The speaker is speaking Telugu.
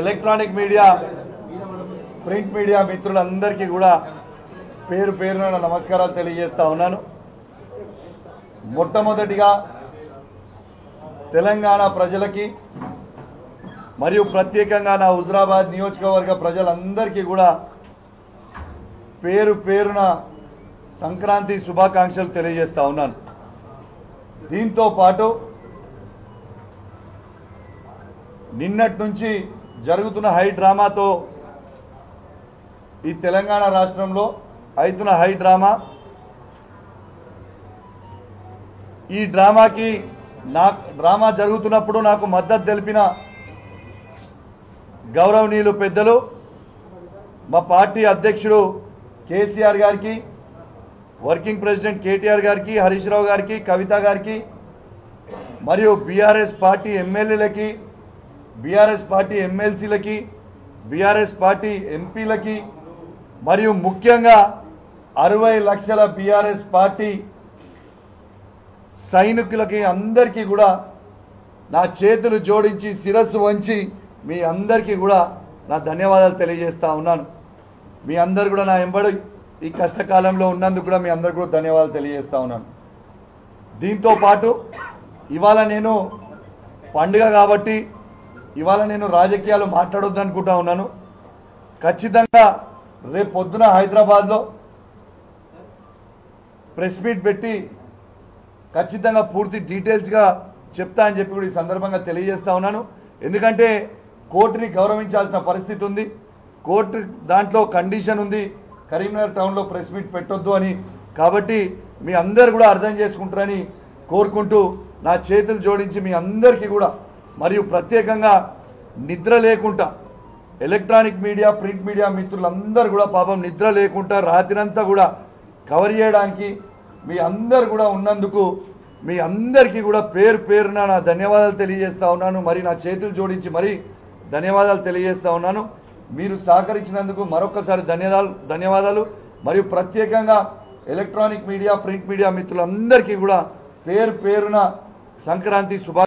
ఎలక్ట్రానిక్ మీడియా ప్రింట్ మీడియా మిత్రులందరికీ కూడా పేరు పేరున నమస్కారాలు తెలియజేస్తా ఉన్నాను. మొట్టమొదటిగా తెలంగాణ ప్రజలకి మరియు ప్రత్యేకంగా నా హుజురాబాద్ నియోజకవర్గ ప్రజలందరికీ కూడా పేరు పేరున సంక్రాంతి శుభాకాంక్షలు తెలియజేస్తా ఉన్నాను. దీంతో పాటు నిన్నటి నుంచి జరుగుతున్న హై డ్రామాతో ఈ తెలంగాణ రాష్ట్రంలో అవుతున్న హై డ్రామా, ఈ డ్రామాకి డ్రామా జరుగుతున్నప్పుడు నాకు మద్దతు తెలిపిన గౌరవనీయులు పెద్దలు మా పార్టీ అధ్యక్షుడు కేసీఆర్ గారికి, వర్కింగ్ ప్రెసిడెంట్ కేటీఆర్ గారికి, హరీష్ రావు గారికి, కవిత గారికి మరియు బీఆర్ఎస్ పార్టీ ఎమ్మెల్యేలకి, బీఆర్ఎస్ పార్టీ ఎమ్మెల్సీలకి, బీఆర్ఎస్ పార్టీ ఎంపీలకి మరియు ముఖ్యంగా 60 లక్షల బీఆర్ఎస్ పార్టీ సైనికులకి అందరికీ కూడా నా చేతులు జోడించి శిరస్సు వంచి మీ అందరికీ కూడా నా ధన్యవాదాలు తెలియజేస్తా ఉన్నాను. మీ అందరు కూడా నా ఎంబడి ఈ కష్టకాలంలో ఉన్నందుకు కూడా మీ అందరికీ కూడా ధన్యవాదాలు తెలియజేస్తా ఉన్నాను. దీంతో పాటు ఇవాళ నేను పండుగ కాబట్టి ఇవాళ నేను రాజకీయాలు మాట్లాడొద్దు అనుకుంటా ఉన్నాను. ఖచ్చితంగా రేపు పొద్దున హైదరాబాద్లో ప్రెస్ మీట్ పెట్టి ఖచ్చితంగా పూర్తి డీటెయిల్స్గా చెప్తా అని చెప్పి కూడా ఈ సందర్భంగా తెలియజేస్తా ఉన్నాను. ఎందుకంటే కోర్టుని గౌరవించాల్సిన పరిస్థితి ఉంది. కోర్టు దాంట్లో కండిషన్ ఉంది, కరీంనగర్ టౌన్లో ప్రెస్ మీట్ పెట్టొద్దు అని. కాబట్టి మీ అందరు కూడా అర్థం చేసుకుంటారని కోరుకుంటూ నా చేతులు జోడించి మీ అందరికీ కూడా మరియు ప్రత్యేకంగా నిద్ర లేకుండా ఎలక్ట్రానిక్ మీడియా ప్రింట్ మీడియా మిత్రులందరూ కూడా పాపం నిద్ర లేకుండా రాత్రంతా కూడా కవర్ చేయడానికి మీ అందరు కూడా ఉన్నందుకు మీ అందరికీ కూడా పేరు పేరున నా ధన్యవాదాలు తెలియజేస్తా ఉన్నాను. మరి నా చేతులు జోడించి మరి ధన్యవాదాలు తెలియజేస్తా ఉన్నాను. మీరు సహకరించినందుకు మరొకసారి ధన్యవాదాలు. మరియు ప్రత్యేకంగా ఎలక్ట్రానిక్ మీడియా ప్రింట్ మీడియా మిత్రులందరికీ కూడా పేరు పేరున సంక్రాంతి శుభాకాంక్షలు.